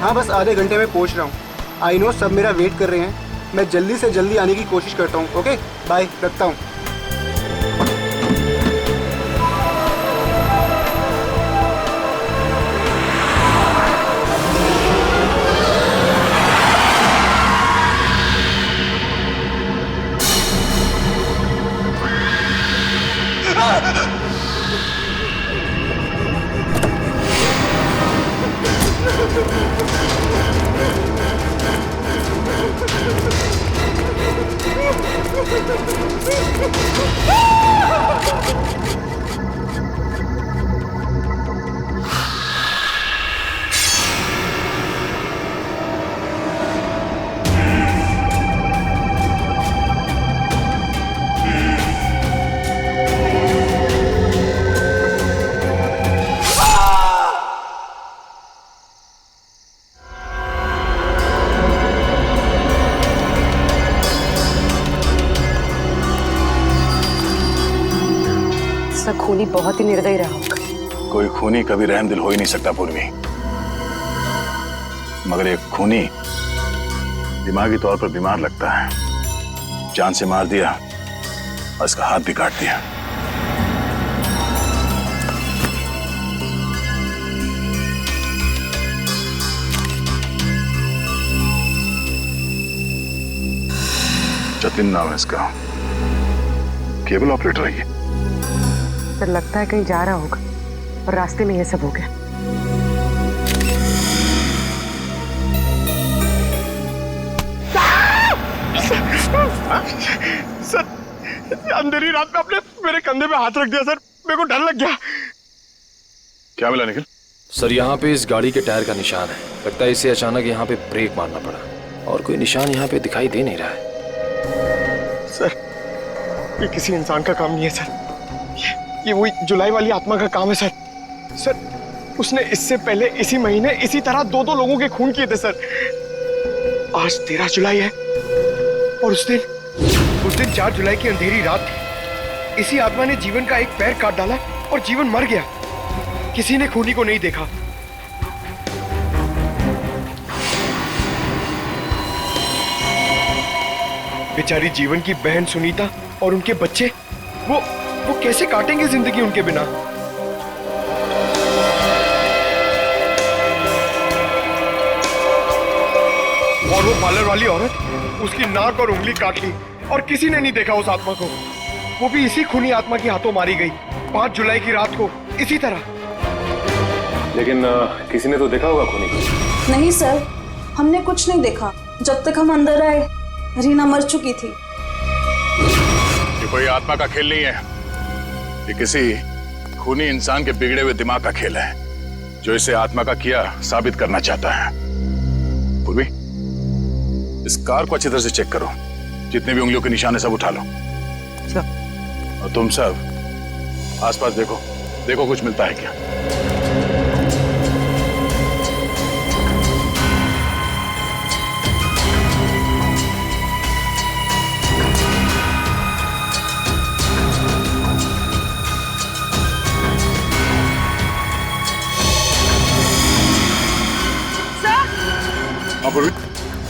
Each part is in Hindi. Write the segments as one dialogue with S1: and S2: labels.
S1: हाँ बस आधे घंटे में पहुँच रहा हूँ। आई नो सब मेरा वेट कर रहे हैं, मैं जल्दी से जल्दी आने की कोशिश करता हूँ। ओके बाय, रखता हूँ।
S2: खूनी बहुत ही निर्दयी रहा होगा।
S3: कोई खूनी कभी रहमदिल हो ही नहीं सकता पूर्वी, मगर एक खूनी दिमागी तौर पर बीमार लगता है। जान से मार दिया और इसका हाथ भी काट दिया। जतिन नाम है इसका, केबल ऑपरेटर है ये।
S2: सर लगता है कहीं जा रहा होगा और रास्ते में ये सब हो गया।
S4: सर अंधेरी रात में आपने मेरे कंधे पे हाथ रख दिया सर, मेरे को डर लग गया।
S3: क्या मिला निखिल?
S5: सर यहाँ पे इस गाड़ी के टायर का निशान है, लगता है इसे अचानक यहाँ पे ब्रेक मारना पड़ा और कोई निशान यहाँ पे दिखाई दे नहीं रहा है।
S4: सर ये किसी इंसान का काम नहीं है सर, ये वही जुलाई वाली आत्मा का काम है सर। सर उसने इससे पहले इसी महीने इसी तरह दो लोगों के खून किए थे सर। आज 13 जुलाई है और उस दिन 4 जुलाई की अंधेरी रात थी। इसी आत्मा ने जीवन का एक पैर काट डाला और जीवन मर गया। किसी ने खूनी को नहीं देखा। बेचारी जीवन की बहन सुनीता और उनके बच्चे, वो कैसे काटेंगे जिंदगी उनके बिना। और वो पार्लर वाली औरत, उसकी नाक और उंगली काट ली और किसी ने नहीं देखा उस आत्मा को। वो भी इसी खूनी आत्मा के हाथों मारी गई 5 जुलाई की रात को इसी तरह।
S6: लेकिन किसी ने तो देखा होगा खूनी को।
S7: नहीं सर, हमने कुछ नहीं देखा। जब तक हम अंदर आए रीना मर चुकी थी।
S3: ये कोई आत्मा का खेल नहीं है, ये किसी खूनी इंसान के बिगड़े हुए दिमाग का खेल है जो इसे आत्मा का किया साबित करना चाहता है। पूर्वी इस कार को अच्छी तरह से चेक करो, जितने भी उंगलियों के निशान है सब उठा लो। और तुम सब आसपास देखो कुछ मिलता है क्या।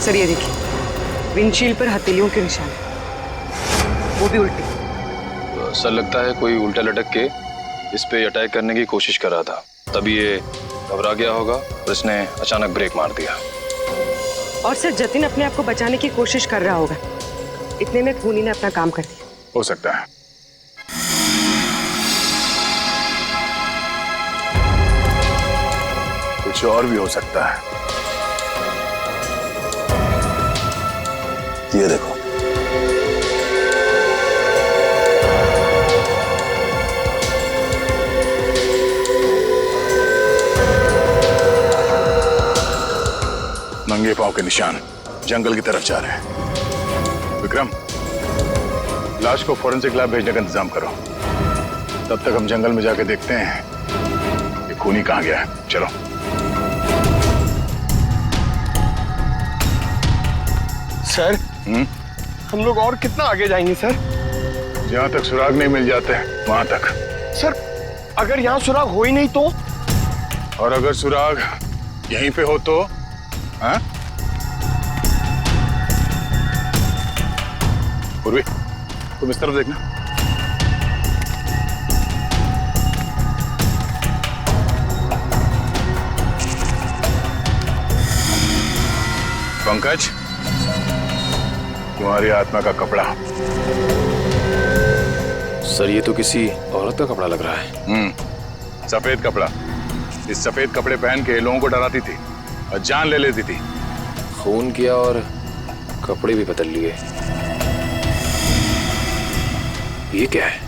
S2: सर ये देखिए, विंडशील्ड पर हथेलियों के निशान है, वो भी उल्टे।
S5: तो सर लगता है कोई उल्टा लटक के इस पे अटैक करने की कोशिश कर रहा था, तभी ये घबरा गया होगा और इसने अचानक ब्रेक मार दिया।
S2: और सर जतिन अपने आप को बचाने की कोशिश कर रहा होगा, इतने में खूनी ने अपना काम कर दिया।
S3: हो सकता है। कुछ और भी हो सकता है। ये देखो, नंगे पांव के निशान जंगल की तरफ जा रहे हैं। विक्रम, लाश को फोरेंसिक लैब भेजने का इंतजाम करो। तब तक हम जंगल में जाके देखते हैं ये खूनी कहाँ गया है। चलो।
S4: सर हम लोग और कितना आगे जाएंगे सर?
S3: जहाँ तक सुराग नहीं मिल जाते वहां तक।
S4: सर अगर यहाँ सुराग हो ही नहीं तो?
S3: और अगर सुराग यहीं पे हो तो हाँ? पूर्वी, तुम इस तरफ देखना। पंकज, तुम्हारी आत्मा का कपड़ा।
S5: सर ये तो किसी औरत का कपड़ा लग रहा है।
S3: सफेद कपड़ा। इस सफेद कपड़े पहन के लोगों को डराती थी और जान ले लेती थी।
S5: खून किया और कपड़े भी बदल लिए। ये क्या है?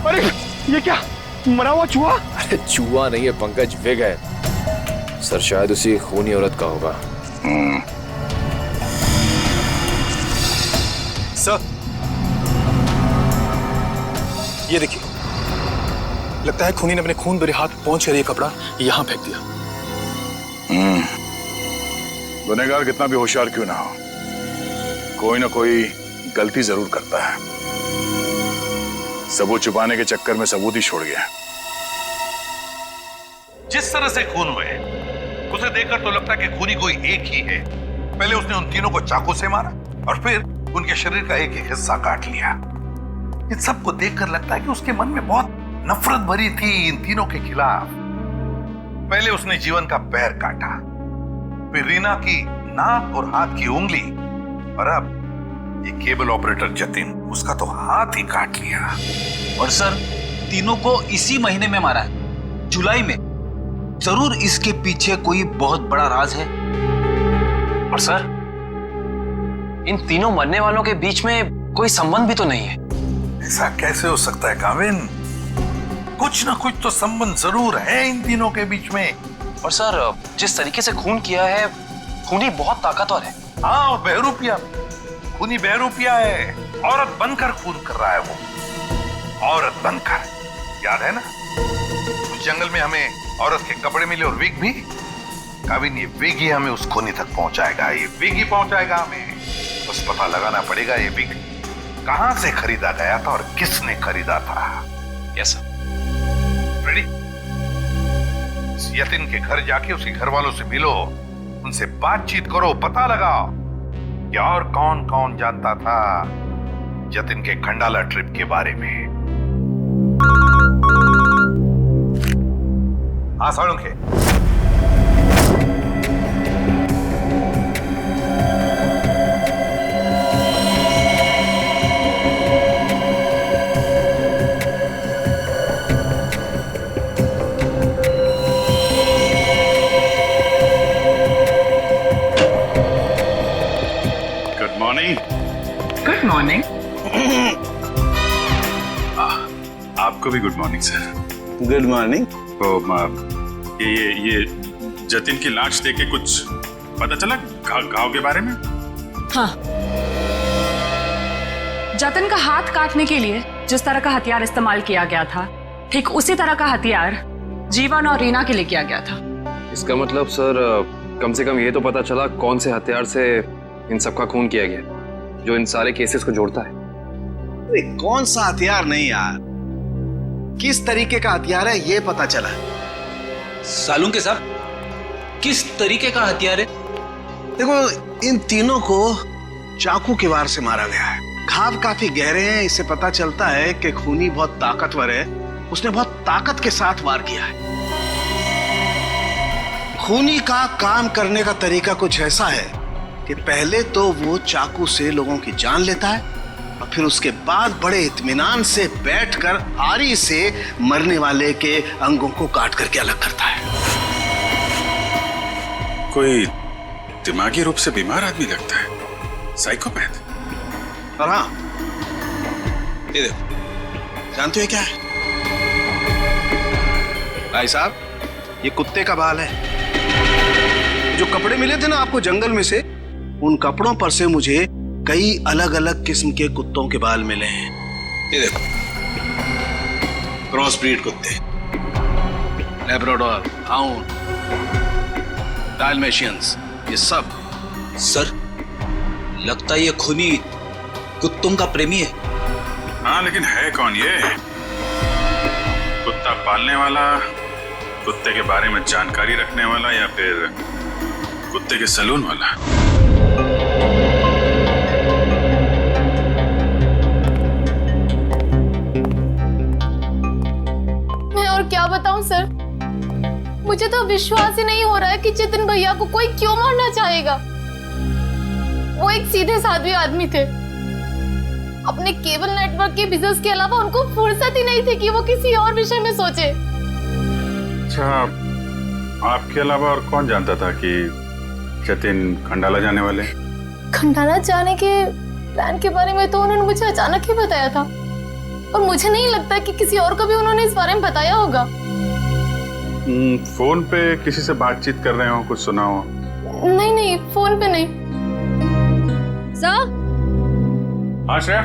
S4: अरे ये क्या, मरा हुआ चूहा?
S5: अरे चूहा नहीं है पंकज, विग है। सर शायद उसी खूनी औरत का होगा।
S1: सर, ये देखिए, लगता है खूनी ने अपने खून भरे हाथ पहुंच कर ये कपड़ा यहां फेंक दिया।
S3: गुनहगार कितना भी होशियार क्यों ना हो, कोई ना कोई गलती जरूर करता है। सबूत छुपाने के चक्कर में सबूत ही छोड़ गया।
S8: जिस तरह से खून हुए उसे देखकर तो लगता है कि खूनी कोई एक ही है। पहले उसने उन तीनों को चाकू से मारा और फिर उनके शरीर का एक एक हिस्सा काट लिया। इन सबको देखकर लगता है कि उसके मन में बहुत नफरत भरी थी इन तीनों के खिलाफ। पहले उसने जीवन का पैर काटा, फिर रीना की नाक और हाथ की उंगली, और अब ये केबल ऑपरेटर जतिन, उसका तो हाथ ही काट लिया।
S9: और सर, तीनों को इसी महीने में मारा है, जुलाई में। जरूर इसके पीछे कोई बहुत बड़ा राज है।
S10: और सर, इन तीनों मरने वालों के बीच में कोई संबंध भी तो नहीं है।
S8: ऐसा कैसे हो सकता है काविन? कुछ ना कुछ तो संबंध जरूर है इन तीनों के बीच में।
S10: और सर, जिस तरीके से खून किया है, खूनी बहुत ताकतवर है।
S8: हाँ, और बहरूपिया, खूनी बहरूपिया है। औरत बनकर खून कर रहा है वो, औरत बनकर। याद है ना, उस जंगल में हमें औरत के कपड़े मिले और विग भी। काविन, ये विग ही हमें उस खूनी तक पहुंचाएगा, ये विग ही पहुंचाएगा हमें। बस पता लगाना पड़ेगा ये विग कहां से खरीदा गया था और किसने खरीदा था।
S10: Yes sir.
S8: रेडी? यतिन के घर जाके उसके घर वालों से मिलो, उनसे बातचीत करो, पता लगाओ कि और कौन कौन जानता था जतिन के खंडाला ट्रिप के बारे में। हाँ साळुंखे,
S3: गुड मॉर्निंग। आपको भी good morning sir.
S11: Good morning.
S3: तो ये जतिन की लाश देख के कुछ पता चला घाव के बारे में?
S7: हाँ, जतिन का हाथ काटने के लिए जिस तरह का हथियार इस्तेमाल किया गया था, ठीक उसी तरह का हथियार जीवन और रीना के लिए किया गया था।
S5: इसका मतलब सर, कम से कम ये तो पता चला कौन से हथियार से इन सबका खून किया गया, जो इन सारे केसेस को जोड़ता है।
S11: अरे कौन सा हथियार नहीं यार, किस तरीके का हथियार है ये पता चला।
S9: सालुंखे साहब, किस तरीके का हथियार है?
S11: देखो, इन तीनों को चाकू के वार से मारा गया है। घाव काफी गहरे हैं, इससे पता चलता है कि खूनी बहुत ताकतवर है, उसने बहुत ताकत के साथ वार किया है। खूनी का काम करने का तरीका कुछ ऐसा है कि पहले तो वो चाकू से लोगों की जान लेता है और फिर उसके बाद बड़े इत्मीनान से बैठकर आरी से मरने वाले के अंगों को काट करके अलग करता है।
S3: कोई दिमागी रूप से बीमार आदमी लगता है, साइकोपैथ।
S11: और हाँ, ये देखो, जानते हो क्या है भाई साहब? ये कुत्ते का बाल है। जो कपड़े मिले थे ना आपको जंगल में से, उन कपड़ों पर से मुझे कई अलग अलग किस्म के कुत्तों के बाल मिले हैं। ये देखो, क्रॉस ब्रीड कुत्ते, लैब्राडोर, हाउंड, डाल्मेशियंस, ये सब।
S9: सर, लगता है ये खूनी कुत्तों का प्रेमी है।
S3: हाँ, लेकिन है कौन ये? कुत्ता पालने वाला कुत्ते के बारे में जानकारी रखने वाला या फिर कुत्ते के सैलून वाला?
S12: मैं और क्या बताऊं सर, मुझे तो विश्वास ही नहीं हो रहा है कि जितिन भैया को कोई क्यों मारना चाहेगा। वो एक सीधे साधे आदमी थे। अपने केबल नेटवर्क के बिजनेस के अलावा उनको फुर्सत ही नहीं थी कि वो किसी और विषय में सोचे।
S3: अच्छा, आपके अलावा और कौन जानता था कि जतिन खंडाला जाने वाले?
S12: खंडाला जाने के प्लान के बारे में तो उन्होंने मुझे अचानक ही बताया था, और मुझे नहीं लगता कि किसी और को भी उन्होंने इस बारे में बताया होगा।
S3: फोन पे किसी से बातचीत कर रहे हो, कुछ सुना हो?
S12: नहीं, फोन पे नहीं।
S2: सर?
S3: हाँ श्रेया?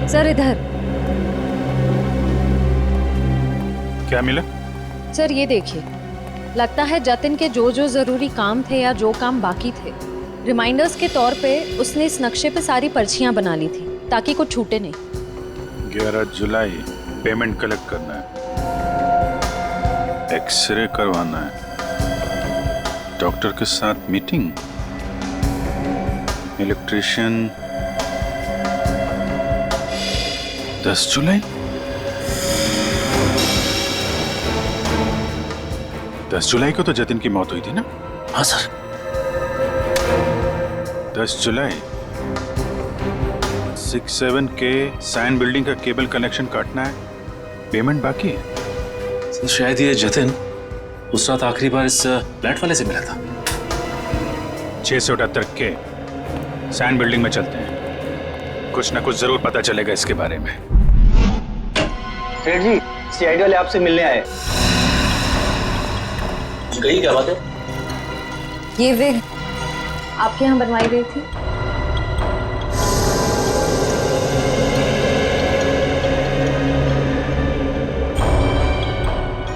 S2: सर इधर।
S3: क्या मिला?
S13: सर ये देखिए, लगता है जतिन के जो जो जरूरी काम थे या जो काम बाकी थे, रिमाइंडर्स के तौर पे उसने इस नक्शे पे सारी पर्चियां बना ली थी ताकि कुछ छूटे नहीं।
S3: 11 जुलाई पेमेंट कलेक्ट करना है, एक्सरे करवाना है, डॉक्टर के साथ मीटिंग, इलेक्ट्रिशियन 10 जुलाई। 10 जुलाई को तो जतिन की मौत हुई थी ना?
S10: हाँ सर।
S3: 10 जुलाई 67 के साइन बिल्डिंग का केबल कनेक्शन काटना है, पेमेंट बाकी है।
S10: सर शायद ये जतिन उस रात आखिरी बार इस फ्लैट वाले से मिला था।
S3: 678 के साइन बिल्डिंग में चलते हैं, कुछ ना कुछ जरूर पता चलेगा इसके बारे में।
S14: सेठ जी, सीआईडी वाले आपसे मिलने आए।
S10: कही क्या बात है?
S13: ये विग आपके यहाँ बनवाई गई थी?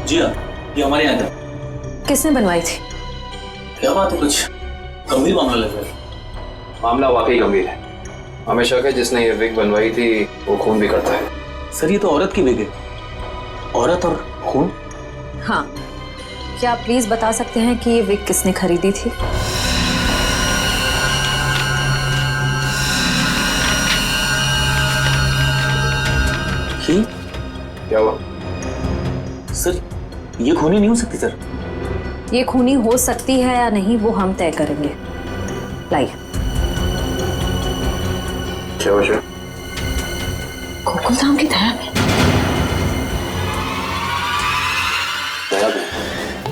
S10: जी हाँ, ये हमारे यहाँ था।
S13: किसने बनवाई थी?
S10: क्या बात है, कुछ गंभीर मामला लग रहा है।
S5: मामला वाकई गंभीर है। हमें शक है जिसने ये विग बनवाई थी वो खून भी करता है।
S10: सर ये तो औरत की विग है। औरत और खून?
S13: हाँ, क्या आप प्लीज बता सकते हैं कि ये विग किसने खरीदी थी?
S5: क्या हुआ?
S10: सर ये खूनी नहीं हो सकती सर।
S13: ये खूनी हो सकती है या नहीं वो हम तय करेंगे। लाइए।
S5: क्या वजह?
S13: गोकुल धाम की दया में।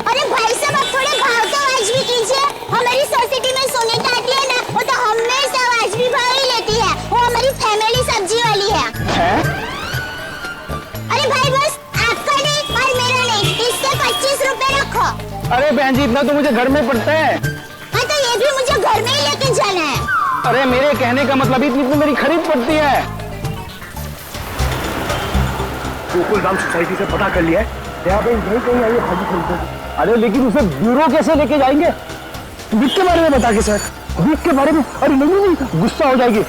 S12: अरे भाई साहब, आप थोड़े भाव तो आवाज भी कीजिए। हमारी सोसाइटी में सुनीता आती है ना, वो तो हमेशा आवाज भी भाव ही लेती है। वो हमारी फैमिली सब्जी वाली है? अरे भाई बस आपका नहीं और मेरा नहीं, इसके 25 रुपए रखो।
S14: अरे बहन जी, इतना तो मुझे घर में पड़ता है।
S12: हाँ तो ये भी मुझे घर में ही लेके जाना है।
S14: अरे मेरे कहने का मतलब इतनी तो मेरी खरीद पड़ती है।
S4: गोकुल धाम सोसाइटी से पता कर लिया है, यहाँ पे यही कहीं आई है भाजी खरीदने।
S14: अरे लेकिन उसे ब्यूरो कैसे लेके जाएंगे?
S4: विक के बारे में बता के सर, विक के बारे में। अरे नहीं, गुस्सा हो जाएगी।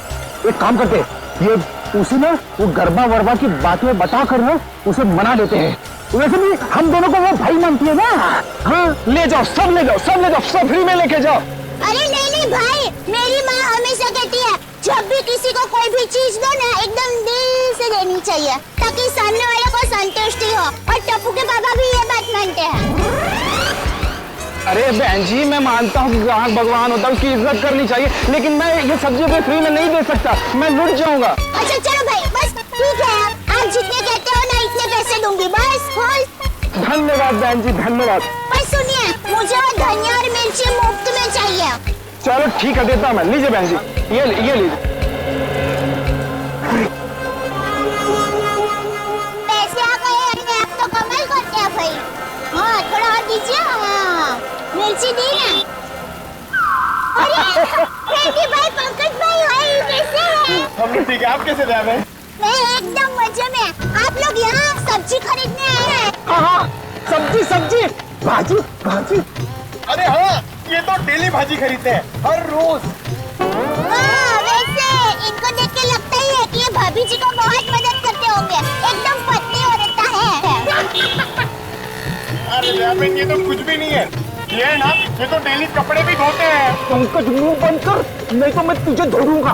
S4: एक काम करते हैं, ये उसे ना वो गरबा वरबा की बातें बता कर ना उसे मना लेते हैं। वैसे भी हम दोनों को वो भाई मानती है ना। हाँ ले जाओ, सब ले जाओ, सब ले जाओ, सब फ्री में लेके जाओ।
S12: अरे नहीं भाई, मेरी माँ हमेशा कहती है जब भी किसी को कोई भी चीज दो ना एकदम दिल से देनी चाहिए ताकि सामने वाले को संतुष्टि हो। और टप्पू के पापा भी ये बात मानते हैं।
S14: अरे बहन जी, मैं मानता हूँ कि ग्राहक भगवान होता है, उसकी इज्जत करनी चाहिए, लेकिन मैं ये सब्जी पे फ्री में नहीं दे सकता, मैं लुट जाऊंगा।
S12: अच्छा चलो भाई, बस ठीक है, आप जितने कहते हो ना इतने पैसे दूंगी, बस।
S14: धन्यवाद बहन जी, धन्यवाद।
S12: पर सुनिए, मुझे वो धनिया और मिर्ची मुफ्त में चाहिए।
S14: चलो ठीक है, देता हूँ मैं। लीजिए बहन जी, ये लीजिए।
S12: पैसे आ गए, अपने आप तो कमाल करते हैं भाई। हाँ थोड़ा और दीजिए। हाँ मिर्ची दी ना। अरे फ्रेंडी भाई, पंकज भाई कैसे हैं?
S4: हम ठीक है, आप कैसे हैं भाई?
S12: मैं एकदम मजे में। आप लोग यहाँ सब्जी खरीदने आए हैं?
S14: हाँ, सब्जी, भाजी।
S4: अरे हाँ, ये तो डेली भाजी खरीदते हैं, हर रोज।
S12: वैसे इनको देख के लगता ही है कि ये भाभी जी को बहुत मदद करते होंगे। एकदम पत्नी औरत है।
S4: दयाबेन ये तो कुछ भी नहीं है, ये है ना, ये तो डेली कपड़े भी धोते हैं।
S14: पंकज मुंह बंद कर, नहीं तो मैं तुझे धोऊंगा।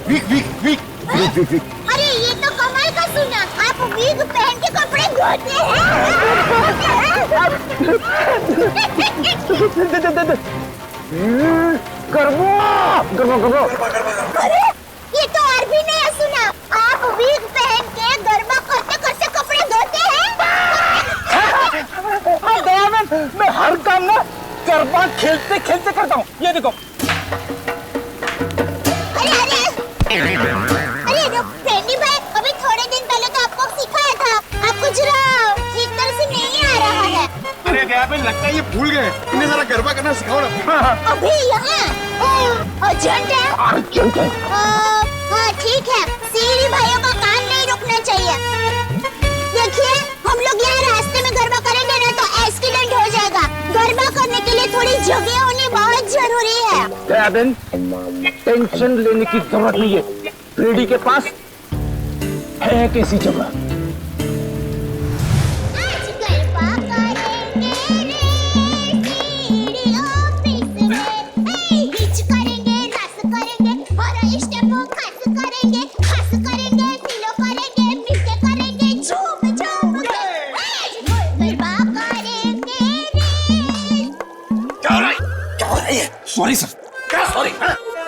S4: वीक वीक वीक वीक वीक वीक।
S12: अरे ये तो कमाल का सुना, आप विग पहन के कपड़े धोते हैं। अरे ये तो और भी नया सुना, आप विग पहन के गरबा करते करते कपड़े धोते हैं।
S14: मैं हर काम ना गरबा खेलते खेलते करता हूँ, ये देखो।
S12: अरे फ्रेंडी भाई, अभी थोड़े दिन पहले तो आपको सिखाया था, आपको जरा ठीक तरह से नहीं आ रहा है।
S4: अरे दयाबेन लगता है ये भूल गए, इन्हें जरा गरबा करना सिखाओ ना।
S12: अभी यहाँ अर्जेंट है।
S14: अर्जेंट है।
S12: हाँ ठीक है, सीढ़ी भाइयों का काम नहीं रुकना चाहिए। देखिए हम लोग यहाँ रास्ते में गरबा करेंगे ना तो एक्सीडेंट हो जाएगा। गरबा करने के लिए थोड़ी जगह होनी बहुत जरूरी है।
S14: दयाबेन टेंशन लेने की जरूरत नहीं है, फ्रेडी के पास है कैसी जगह।
S11: Sorry sir. क्या सॉरी?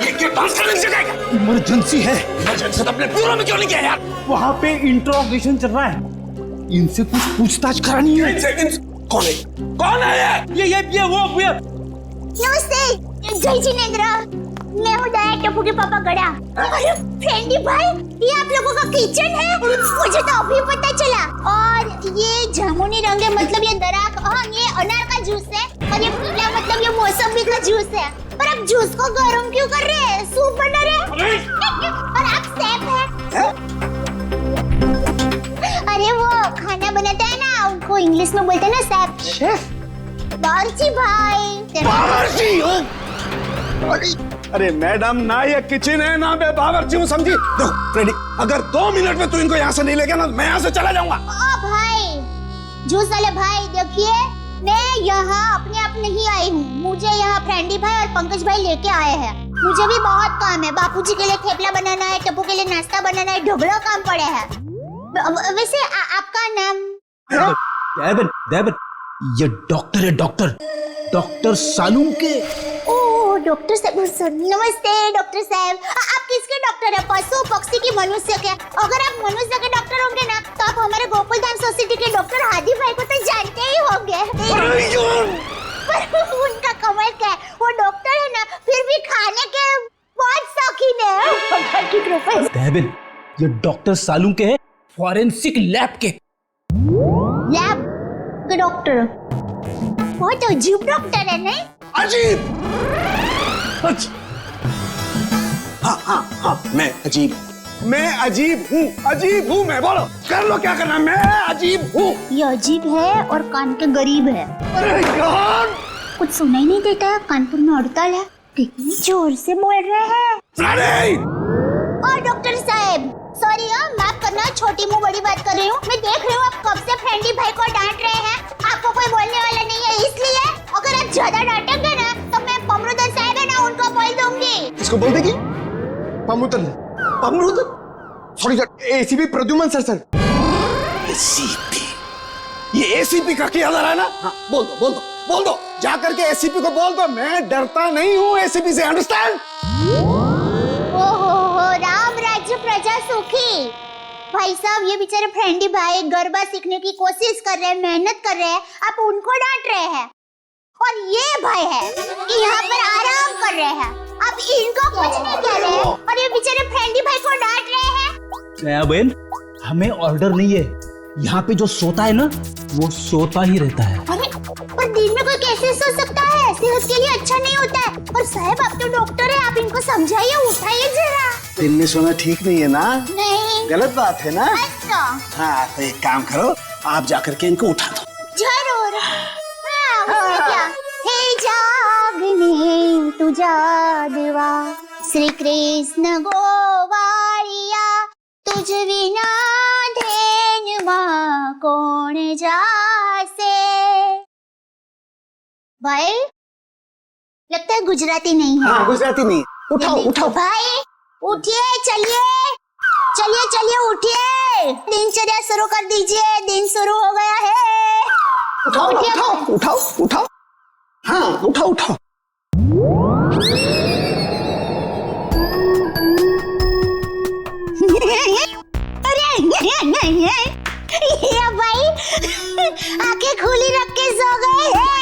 S11: ये क्यों डांस करने की जगह है? इमरजेंसी है। इमरजेंसी तो अपने ब्यूरो में क्यों नहीं किया यार?
S14: वहाँ पे इंट्रोगेशन चल रहा है, इनसे कुछ पूछताछ करानी है।
S11: कौन है? कौन है
S14: ये वो
S12: नमस्ते जय जिनेंद्र, मैं हूँ दया टप्पू के पापा गड़ा। अरे फ्रेंडी भाई, ये आप लोगों का किचन है? मुझे तो अभी पता चला। और ये जामुनी रंग है, मतलब ये दराक, हाँ ये अनार का जूस है, और ये पीला मतलब ये मौसमी का जूस है। पर आप जूस को गर्म क्यों कर रहे हैं? सूप बना रहे हैं? और आप शेफ हैं? अरे वो खाना बनाता है ना, उनको इंग्लिश में बोलते हैं ना शेफ।
S11: शेफ?
S12: बावर्ची भाई।
S11: बावर्ची हो? अरे मैडम, ना ये किचन है ना मैं बावर्ची हूँ, समझी? देखो फ्रेडी, अगर 2 मिनट में तू इनको यहाँ से नहीं ले गया ना, मैं यहाँ से चला जाऊंगा।
S12: ओ भाई, जूस वाले भाई, देखिए मैं यहाँ अपने आप नहीं आई हूँ, मुझे यहाँ फ्रेंडी भाई और पंकज भाई लेके आए हैं। मुझे भी बहुत काम है, बापूजी के लिए थेपला बनाना है, टप्पू के लिए नाश्ता बनाना है, ढोबड़ा काम पड़े हैं। वैसे आपका नाम?
S9: दयाबेन, ये डॉक्टर है, डॉक्टर सालूम के।
S12: ओह डॉक्टर साहब, नमस्ते डॉक्टर साहब। आप किसके डॉक्टर है? पशु पक्षी की मनुष्य के? अगर आप मनुष्य के डॉक्टर होंगे ना तो आप हमारे गोकुल धाम सोसाइटी के डॉक्टर हादी भाई को तो जानते ही होंगे। पर उनका कमाल क्या है, वो डॉक्टर है ना फिर भी खाने के बहुत शौकीन है।
S9: दयाबेन, ये डॉक्टर सालूम के है, फॉरेंसिक लैब के।
S12: लैब के डॉक्टर? बहुत अजीब डॉक्टर है नहीं?
S11: अजीब? हाँ, मैं अजीब हूँ, मैं बोलो कर लो क्या करना, मैं अजीब हूँ।
S12: ये अजीब है और कान के गरीब है।
S11: अरे यार,
S12: कुछ सुनाई नहीं देता है, कानपुर में हड़ताल है, कितनी जोर से बोल रहे हैं। और डॉक्टर साहब सॉरी, माफ करना, छोटी मुंह बड़ी बात कर रही हूँ। मैं देख रही हूँ आप कब से फ्रेंडी भाई को डांट रहे हैं, आपको कोई बोलने वाला नहीं है, इसलिए अगर आप ज्यादा डांटेंगे ना तो मैं पमरुदन साहब है ना उनको बोल दूंगी।
S4: किसको बोल देगी? पमरुदन? Sorry sir, ACP Pradyuman sir.
S11: ACP? ये एसीपी का क्या है ना? हाँ, बोल दो, जा करके एसीपी को बोल दो, मैं डरता नहीं हूँ एसीपी से, अंडरस्टैंड?
S12: ओहो, राम राज्य प्रजा सुखी। भाई साहब, ये बेचारे फ्रेंडी भाई गरबा सीखने की कोशिश कर रहे हैं, मेहनत कर रहे हैं, आप उनको डांट रहे हैं। और ये भाई है कि यहाँ पर आराम कर रहे हैं, आप इनको कुछ नहीं कह रहे हैं, और ये बेचारे फ्रेंडी भाई को डांट रहे हैं।
S9: दयाबेन, हमें ऑर्डर नहीं है, यहाँ पे जो सोता है ना वो सोता ही रहता है।
S12: अरे पर दिन में कोई कैसे सो सकता है? सेहत के लिए अच्छा नहीं होता है। और साहब आप तो डॉक्टर है, आप इनको समझाइए, उठाइए जरा।
S11: दिन में सोना ठीक नहीं है ना?
S12: नहीं,
S11: गलत बात है ना?
S12: अच्छा।
S11: हाँ तो एक काम करो, आप जाकर के इनको उठा दो।
S12: जरूर। हाँ, उसमें क्या? हे जागने तू जागवा, श्री कृष्ण गोवारिया, तुझ बिना धेनुमा कौन जासे। भाई लगता है गुजराती नहीं है।
S11: हाँ गुजराती नहीं। उठाओ उठाओ
S12: भाई, उठिए, चलिए चलिए चलिए उठिए, दिनचर्या शुरू कर दीजिए, दिन शुरू हो गया है।
S11: उठाओ उठाओ उठाओ उठाओ, हाँ उठाओ उठाओ।
S12: अरे ये भाई आंखें खुली रख के सो गए हैं।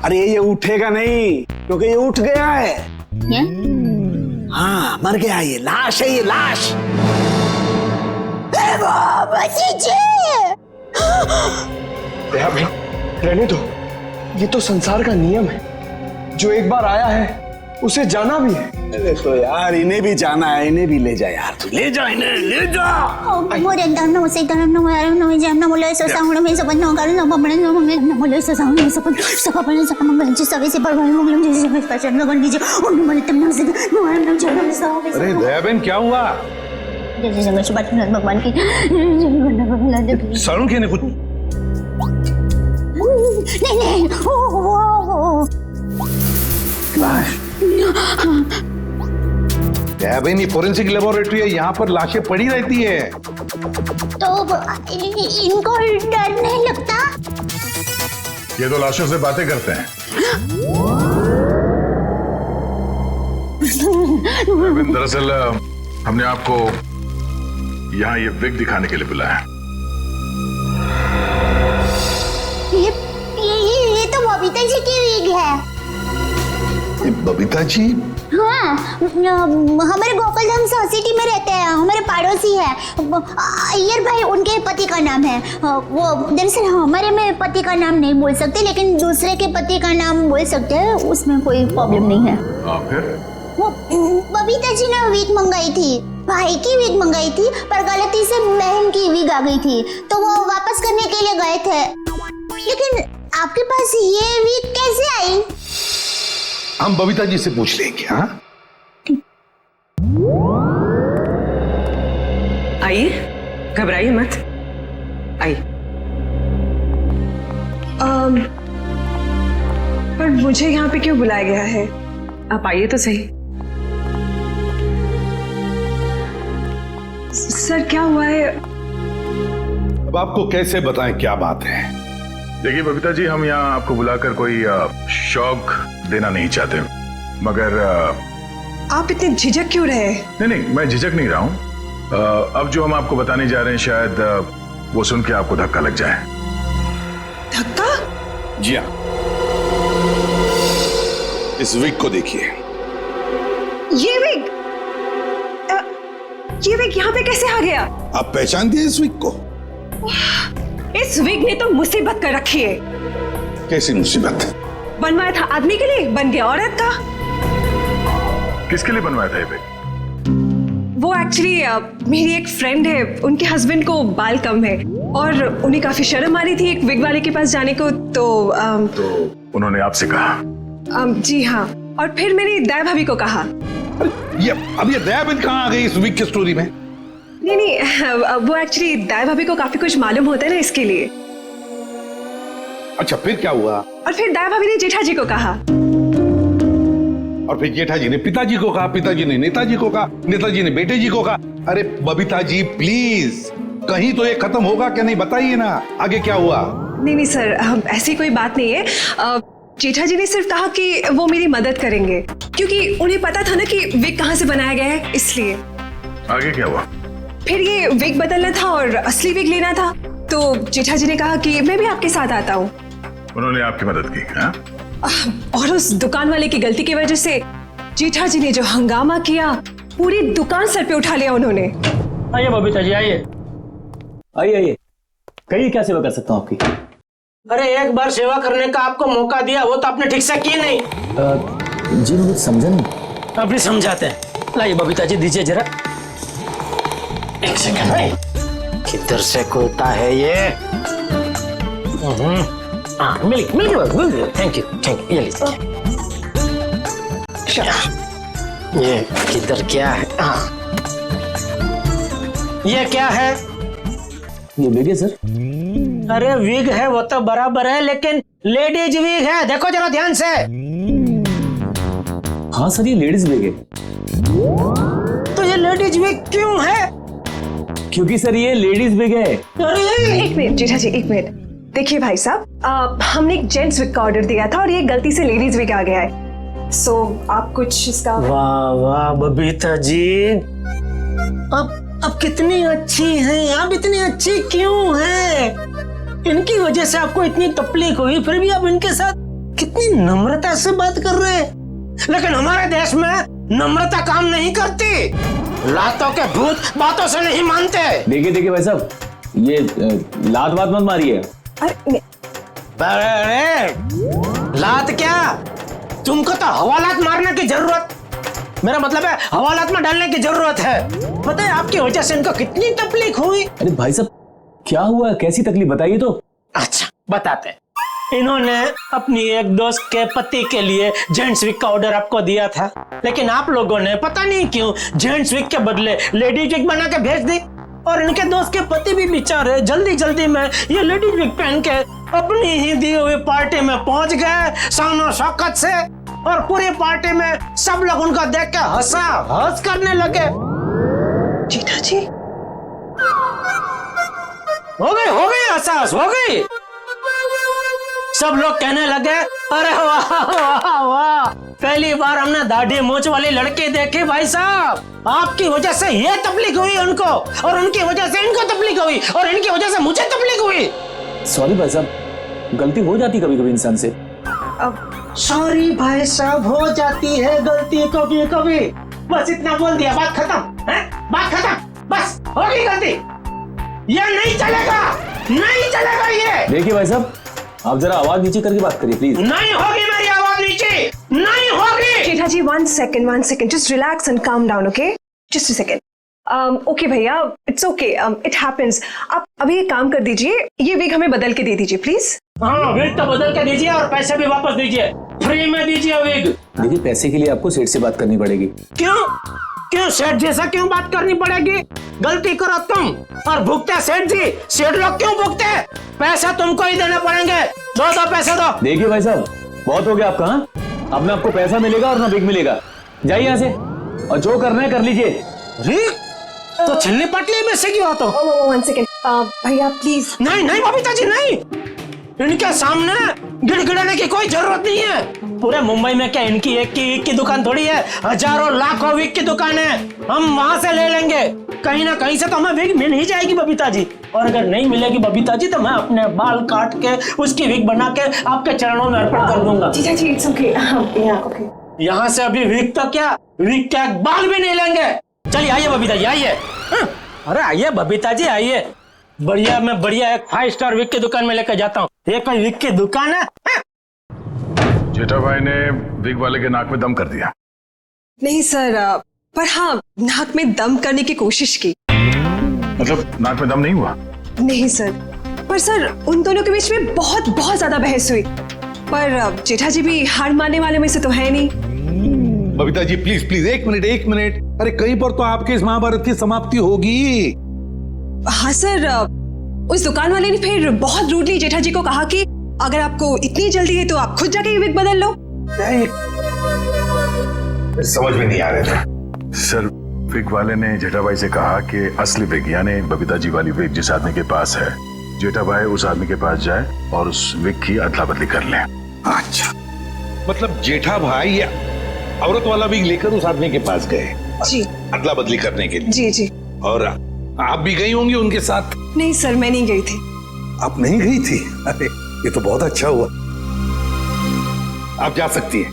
S11: अरे ये उठेगा नहीं क्योंकि ये उठ गया है। हाँ मर गया, ये लाश है, ये लाश।
S4: रहने दो, ये तो संसार का नियम है, जो एक बार आया है उसे जाना भी है।
S11: अरे तो यार इन्हें भी जाना है, इन्हें भी ले जा यार, तू ले जा इन्हें, ले जा।
S12: मोरे दम न उसे दम न यार न जम न मोले सो साउंड में सब न कर न बमणे न मंगे न मोले सो साउंड में सब बने सब मंगल जी सवे से पर मंगलम जी से स्पेशल लगन दीजिए उन मोले तम न से न वार न जम न सब।
S8: अरे दयाबेन क्या हुआ?
S12: जैसे जंगल से बात भगवान की
S8: सारुण के ने कुछ
S12: नहीं ओ
S8: लाश। दयाबेन ये फोरेंसिक लेबोरेटरी है, यहाँ पर लाशें पड़ी रहती है।
S12: तो इनको डर नहीं लगता?
S3: ये तो लाशों से बातें करते हैं। दरअसल हमने आपको यहाँ ये विग दिखाने के लिए बुलाया।
S12: ये तो बबीता जी की विग है।
S8: ये बबीता जी?
S12: हाँ, हमारे गोकुलधाम सोसाइटी में रहते हैं, हमारे पड़ोसी है। अय्यर भाई उनके पति का नाम है। वो दरअसल हमारे में पति का नाम नहीं बोल सकते, लेकिन दूसरे के पति का नाम बोल सकते हैं, उसमें कोई प्रॉब्लम नहीं है।
S3: फिर
S12: वो बबीता जी ने विग मंगाई थी, भाई की विग मंगाई थी, पर गलती से बहन की विग आ गई थी, तो वो वापस करने के लिए गए थे। लेकिन आपके पास ये विग कैसे आई?
S8: हम बबीता जी से पूछ लेंगे। हाँ
S2: आइए, घबराइए मत, आइए। पर मुझे यहाँ पे क्यों बुलाया गया है? आप आइए तो सही। सर क्या हुआ है?
S8: अब आपको कैसे बताएं क्या बात है?
S3: देखिए बबीता जी, हम यहाँ आपको बुलाकर कोई शौक देना नहीं चाहते, मगर
S2: आप इतने झिझक क्यों रहे?
S3: नहीं, मैं झिझक नहीं रहा हूँ। अब जो हम आपको बताने जा रहे हैं शायद वो सुन के आपको धक्का लग जाए।
S2: धक्का?
S8: जी हाँ, इस विग को देखिए।
S2: ये विग यहाँ पे कैसे आ गया?
S8: आप पहचान दिए इस विग को?
S2: इस विग ने तो मुसीबत कर रखी है।
S8: कैसी मुसीबत?
S2: बनवाया था आदमी के लिए, बन गया औरत का।
S3: किसके लिए बनवाया था ये विग?
S2: वो एक्चुअली मेरी एक फ्रेंड है, उनके हस्बैंड को बाल कम है और उन्हें काफी शर्म आ रही थी एक विग वाले के पास जाने को, तो
S3: उन्होंने आपसे कहा?
S2: जी हाँ, और फिर मेरी दया भाभी को कहा।
S8: अब ये दयाबेन कहाँ आ गई इस विग की स्टोरी में?
S2: नहीं, वो एक्चुअली दया भाभी को काफी कुछ मालूम होता है ना, इसके लिए।
S8: अच्छा फिर क्या हुआ?
S2: और फिर दया भाभी ने जेठा जी को कहा,
S8: और फिर जेठा जी ने पिताजी को कहा, पिताजी ने नेताजी को कहा, नेताजी ने बेटे जी को कहा। अरे बबीता जी प्लीज, कहीं तो ये खत्म होगा क्या नहीं, बताइए ना आगे क्या हुआ?
S2: नहीं सर, ऐसी कोई बात नहीं है। जेठा जी ने सिर्फ कहा कि वो मेरी मदद करेंगे, क्योंकि उन्हें पता था ना कि विग कहाँ से बनाया गया है, इसलिए।
S3: आगे क्या हुआ?
S2: फिर ये विग बदलना था और असली विग लेना था, तो जेठा जी ने कहा कि मैं भी आपके साथ आता हूँ।
S3: उन्होंने आपकी मदद की? हाँ?
S2: और उस दुकान वाले की गलती की वजह से जेठा जी ने जो हंगामा किया, पूरी दुकान सर पे उठा लिया उन्होंने।
S15: आइए बबीता जी, आइए आइए, कहिए क्या सेवा कर सकता हूँ आपकी?
S14: अरे एक बार सेवा करने का आपको मौका दिया, वो तो आपने ठीक से की नहीं।
S15: जी मुझे समझा नहीं। अभी समझाते हैं। लाइए बबीता जी, दीजिए जरा। एक सेकंड भाई, किधर से खुलता है ये? मिल गया। थैंक यू, ये लीजिए। ये किधर क्या है? ये क्या है? ये विग है सर।
S14: अरे विग है वो तो बराबर है, लेकिन
S15: लेडीज वीक है, देखो जरा ध्यान से।
S6: हाँ सर, ये लेडीज बैग है।
S15: तो ये लेडीज वीक क्यों है?
S6: क्योंकि सर ये लेडीज बैग है।
S2: एक मिनट जेठा जी, एक मिनट। देखिए भाई साहब, हमने एक जेंट्स विग का ऑर्डर दिया था और ये गलती से लेडीज विग आ गया है। सो आप कुछ इसका।
S15: वाह वाह बबीता जी, अब कितनी अच्छी हैं आप, इतनी अच्छी क्यों हैं? इनकी वजह से आपको इतनी तकलीफ हुई, फिर भी आप इनके साथ कितनी नम्रता से बात कर रहे हैं। लेकिन हमारे देश में नम्रता काम नहीं करती, लातों के भूत बातों से नहीं मानते।
S6: देखिए भाई साहब, ये लात बात मत मारिए।
S15: अरे लात क्या, तुमको तो हवालात मारने की जरूरत, मेरा मतलब है हवालात में डालने की जरूरत है। पता है आपकी वजह से इनको कितनी तकलीफ हुई।
S6: अरे भाई साहब क्या हुआ, कैसी तकलीफ बताइए तो।
S15: अच्छा बताते हैं। इन्होंने अपनी एक दोस्त के पति के लिए जेंट्स विग का ऑर्डर आपको दिया था, लेकिन आप लोगों ने पता नहीं क्यों जेंट्स विग के बदले लेडीज विग बना के भेज दी। और इनके दोस्त के पति भी बेचारे जल्दी जल्दी में ये लेडीज विग पहन के अपनी ही दी हुई पार्टी में पहुंच गए शानो शौकत से, और पूरी पार्टी में सब लोग उनको देख के हंस करने लगे।
S2: जेठा जी
S15: हो गई एहसास हो गई। सब लोग कहने लगे अरे वाह वाह वाह, पहली बार हमने दाढ़ी मूंछ वाली लड़की देखी भाई साहब। आपकी वजह से ये तकलीफ हुई उनको, और उनकी वजह से इनको तकलीफ हुई, और इनकी वजह से मुझे तकलीफ हुई।
S6: सॉरी भाई साहब, गलती हो जाती कभी कभी इंसान से।
S15: सॉरी भाई साहब, हो जाती है गलती कभी कभी, बस इतना बोल दिया, बात खत्म है, बात खत्म, बस हो गई गलती। ये नहीं चलेगा, नहीं चलेगा ये।
S6: देखिए भाई साहब, आप जरा आवाज नीचे करके बात करिए प्लीज।
S15: नहीं होगी मेरी आवाज नीचे, नहीं होगी।
S2: जेठा जी one second, just relax and calm down, okay? Just a second. Okay भैया, इट्स ओके, इट हैपेंस। आप अभी एक काम कर दीजिए, ये विग हमें बदल के दे दीजिए प्लीज।
S15: हाँ विग तो बदल के दीजिए और पैसे भी वापस दीजिए, फ्री में दीजिए विग।
S6: देखिए पैसे के लिए आपको सेठ से बात करनी पड़ेगी।
S15: क्यों सेठ जैसा क्यों बात करनी पड़ेगी? गलती करो तुम और भुगते सेठ जी, सेठ लोग क्यों भुगते? पैसा तुमको ही देने पड़ेंगे, दो पैसे दो।
S6: देखिए भाई साहब, बहुत हो गया आपका। अब ना आपको पैसा मिलेगा और ना विग मिलेगा, जाइए यहाँ से, और जो करना है कर लीजिए।
S15: तो छिलनी पटली में से क्यों तो?
S2: वन सेकेंड भैया प्लीज।
S15: नहीं बबीता जी नहीं, इनके सामने गिड़गिड़ाने की कोई जरूरत नहीं है। पूरे मुंबई में क्या इनकी एक की दुकान थोड़ी है, हजारों लाखों विग की दुकान है, हम वहां से ले लेंगे। कहीं ना कहीं से तो हमें विग मिल ही जाएगी बबीता जी, और अगर नहीं मिलेगी बबीता जी तो मैं अपने बाल काट के उसकी विग बना के आपके चरणों में अर्पण कर दूंगा।
S2: जीजा जी इट्स ओके, ओके।
S15: यहाँ से अभी विग तो क्या, विग क्या बाल भी नहीं लेंगे। चलिए आइए बबीता जी आइए। अरे आइए बबीता जी आइए, बढ़िया मैं बढ़िया एक 5 स्टार विग की दुकान में लेकर जाता हूँ। ये कोई विग की दुकान है?
S3: जेठा भाई ने विग वाले के नाक में दम कर दिया।
S2: नहीं सर, पर हाँ नाक में दम करने की कोशिश की।
S3: मतलब नाक में दम नहीं हुआ?
S2: नहीं सर, पर सर उन दोनों के बीच में बहुत बहुत ज्यादा बहस हुई, पर जेठा जी भी हार मानने वाले में से तो है नहीं।
S8: बबीता जी प्लीज प्लीज एक मिनट, अरे कहीं पर तो आपके इस महाभारत की समाप्ति होगी।
S2: हाँ सर, उस दुकान वाले ने फिर बहुत रूडली जेठा जी को कहा कि अगर आपको इतनी जल्दी है तो आप खुद जाके विग बदल लो।
S8: समझ में नहीं आ रहा था
S3: सर। विग वाले ने जेठा भाई से कहा कि असली विग यानी बबीता जी वाली विग जिस आदमी के पास है, जेठा भाई उस आदमी के पास जाए और उस विग की अदला बदली कर ले।
S8: अच्छा, मतलब जेठा भाई ये औरत वाला विग लेकर उस आदमी के पास गए
S2: जी,
S8: अदला बदली करने के लिए।
S2: जी जी।
S8: और आप भी गई होंगी उनके साथ?
S2: नहीं सर, मैं नहीं गई थी।
S8: आप नहीं गई थी? अरे ये तो बहुत अच्छा हुआ। आप जा सकती हैं,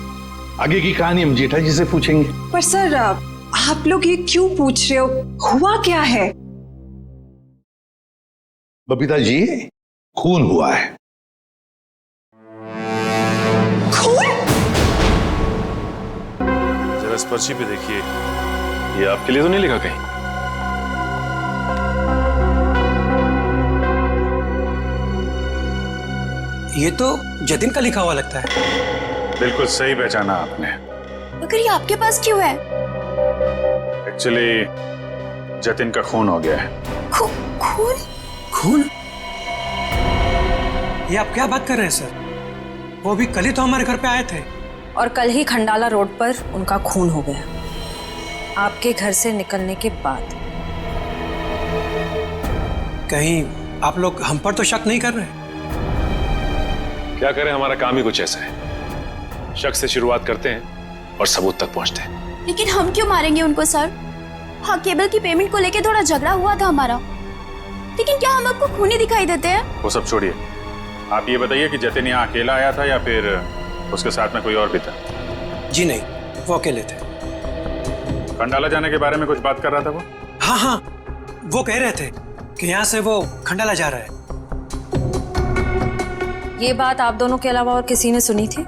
S8: आगे की कहानी हम जेठा जी से पूछेंगे।
S2: पर सर आप लोग ये क्यों पूछ रहे हो, हुआ क्या है?
S8: बबीता जी खून हुआ है।
S2: खून?
S5: जरा इस पर्ची पे देखिए, ये आपके लिए तो नहीं लिखा कहीं?
S15: ये तो जतिन का लिखा हुआ लगता है।
S3: बिल्कुल सही पहचाना आपने।
S12: मगर ये आपके पास क्यों है?
S3: एक्चुअली जतिन का खून हो गया है।
S12: खून?
S15: खून? ये आप क्या बात कर रहे हैं सर? वो भी कल ही तो हमारे घर पे आए थे।
S13: और कल ही खंडाला रोड पर उनका खून हो गया, आपके घर से निकलने के बाद।
S15: कहीं आप लोग हम पर तो शक नहीं कर रहे?
S3: क्या करें, हमारा काम ही कुछ ऐसा है। शक से शुरुआत करते हैं और सबूत तक पहुंचते हैं।
S12: लेकिन हम क्यों मारेंगे उनको सर? हाँ, केबल की पेमेंट को लेके थोड़ा झगड़ा हुआ था हमारा, लेकिन क्या हम आपको खूनी दिखाई देते हैं?
S3: वो सब छोड़िए, आप ये बताइए कि जतिन यहाँ अकेला आया था या फिर उसके साथ में कोई और भी था?
S15: जी नहीं, वो अकेले थे।
S3: खंडाला जाने के बारे में कुछ बात कर रहा था वो?
S15: हाँ हाँ, वो कह रहे थे कि यहाँ से वो खंडाला जा रहा है।
S13: ये बात आप दोनों के अलावा और किसी ने सुनी थी?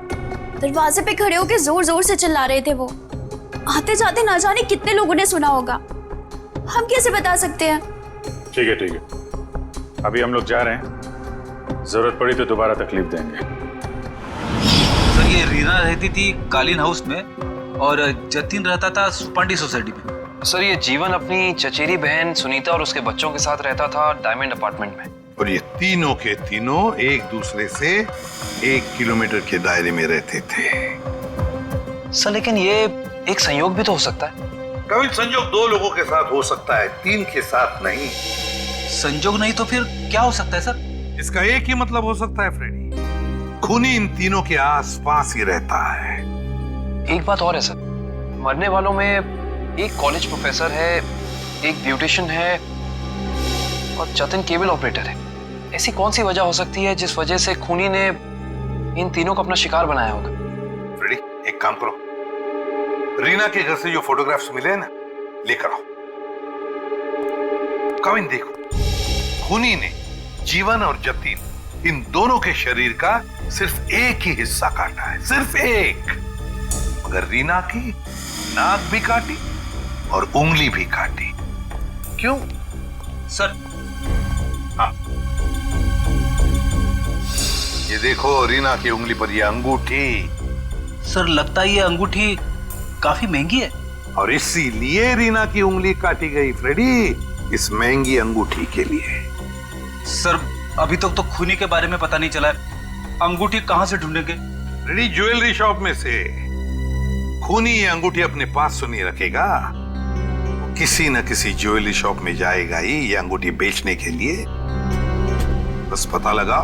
S12: दरवाजे पे खड़े होकर जोर जोर से चिल्ला रहे थे वो। आते जाते ना जाने कितने लोगों ने सुना होगा, हम कैसे बता सकते हैं?
S3: ठीक है ठीक है, अभी हम लोग जा रहे हैं, जरूरत पड़ी तो दोबारा तकलीफ देंगे।
S9: सर, ये रीना रहती थी कालीन हाउस में और जतिन रहता था सुपांडी सोसाइटी में।
S10: सर, ये जीवन अपनी चचेरी बहन सुनीता और उसके बच्चों के साथ रहता था डायमंड अपार्टमेंट में।
S8: और ये तीनों के तीनों एक दूसरे से 1 किलोमीटर के दायरे में रहते थे।
S10: सर, लेकिन ये एक संयोग भी तो हो सकता है।
S8: कभी संयोग 2 लोगों के साथ हो सकता है, 3 के साथ नहीं।
S9: संयोग नहीं तो फिर क्या हो सकता है सर?
S8: इसका एक ही मतलब हो सकता है फ्रेडी, खूनी इन तीनों के आसपास ही रहता है।
S10: एक बात और है सर, मरने वालों में एक कॉलेज प्रोफेसर है, एक ब्यूटिशियन है और जतिन केबल ऑपरेटर है। ऐसी कौन सी वजह हो सकती है जिस वजह से खूनी ने इन तीनों को अपना शिकार बनाया होगा?
S8: फ्रेडी, एक काम करो, रीना के घर से जो फोटोग्राफ्स मिले हैं ना, लेकर आओ। कविन देखो, खूनी ने जीवन और जतिन इन दोनों के शरीर का सिर्फ एक ही हिस्सा काटा है, सिर्फ एक। मगर रीना की नाक भी काटी और उंगली भी काटी। क्यों
S9: सर?
S8: हाँ, ये देखो रीना की उंगली पर ये अंगूठी।
S9: सर, लगता है ये अंगूठी काफी महंगी है।
S8: और इसीलिए रीना की उंगली काटी गई फ्रेडी, इस महंगी अंगूठी के लिए।
S9: सर, अभी तक तो खूनी के बारे में पता नहीं चला है, अंगूठी कहां से ढूंढेंगे?
S8: रेडी, ज्वेलरी शॉप में से। खूनी ये अंगूठी अपने पास तो नहीं रखेगा, किसी न किसी ज्वेलरी शॉप में जाएगा ही ये अंगूठी बेचने के लिए। बस पता लगा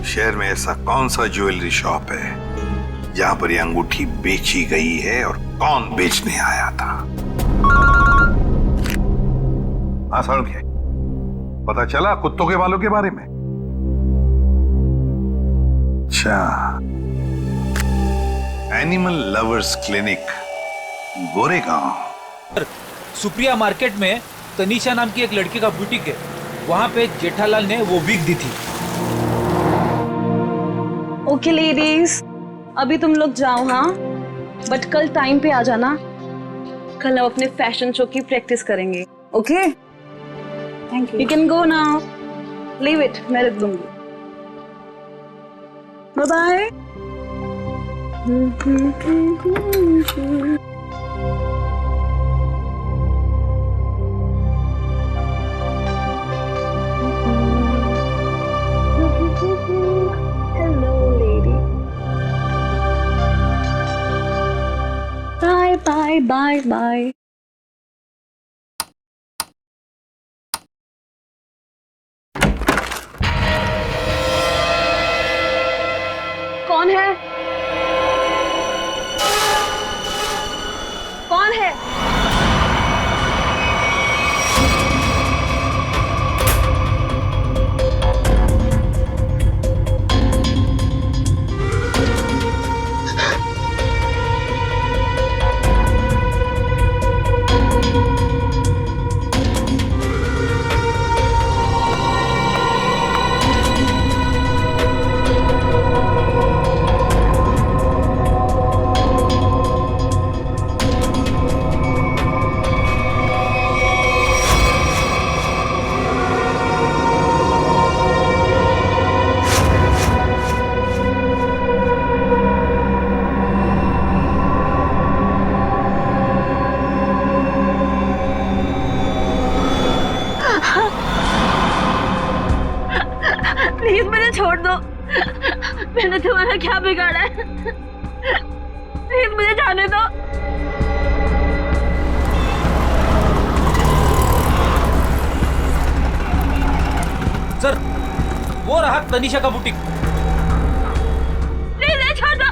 S8: शहर में ऐसा कौन सा ज्वेलरी शॉप है जहां पर ये अंगूठी बेची गई है और कौन बेचने आया था। आसान क्या, पता चला कुत्तों के बालों के बारे में? अच्छा, animal lovers clinic, Goregaon.
S16: Supriya market में तनीषा नाम की एक लड़की का बुटीक है, वहां पे जेठालाल ने वो विग दी थी।
S7: ओके लेडीज, अभी तुम लोग जाओ, हाँ, बट कल टाइम पे आ जाना। कल हम अपने फैशन शो की प्रैक्टिस करेंगे। Okay, thank you. You can go now, leave it, मैं रख दूंगी। Bye bye. Bye, bye, bye. कौन है? कौन है? क्या बिगाड़ा है? प्लीज मुझे जाने दो।
S16: सर, वो रहा तनीषा का बुटीक।
S7: प्लीज छोड़ दो।